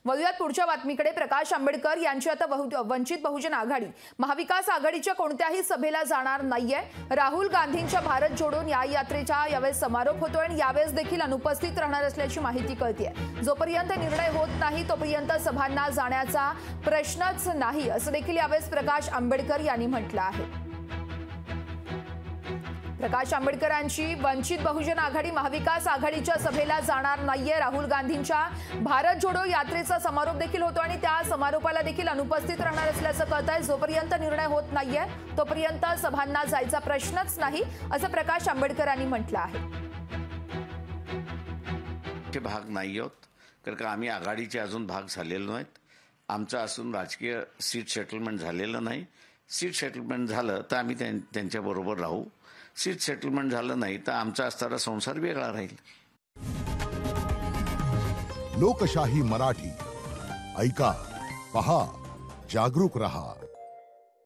वळूयात पुढच्या बातमीकडे। प्रकाश आंबेडकर यांची आता वंचित बहुजन आघाडी महाविकास आघाडीच्या कोणत्याही सभेला जाणार नाहीये। राहुल गांधींच्या भारत जोडो न्याय यात्रेचा यावेळेस समारोप होतोय आणि यावेळेस देखील अनुपस्थित राहणार असल्याची माहिती कळतेय। जोपर्यंत निर्णय होत नाही तोपर्यंत सभांना जाण्याचा प्रश्नच नाही असं देखील यावेळेस प्रकाश आंबेडकर यांनी म्हटलं आहे। प्रकाश आंबेडकरांची वंचित बहुजन आघाडी महाविकास आघाडीच्या सभेला जाणार नाहीये। राहुल गांधींच्या भारत जोडो यात्रेचा समारोप देखील होतो आणि त्या समारोपाला देखील अनुपस्थित राहणार असल्याचं कळतंय। जोपर्यंत निर्णय होत नाहीये तोपर्यंत सभांना जायचा प्रश्नच नाही असं प्रकाश आंबेडकरांनी म्हटलं आहे। भाग नाही होत कारण का आम्ही आघाडीचे अजून भाग झालेलो नाहीत। आमचं असून राजकीय सीट सेटलमेंट झालेलं नाही। सीट सेटलमेंट झालं तर आम्ही त्यांच्या बरोबर राहू। सीट सेटलमेंट झालं नाही तर आमचा असणारा संसार वेगळा राहील। लोकशाही मराठी ऐका, पहा, जागरूक रहा।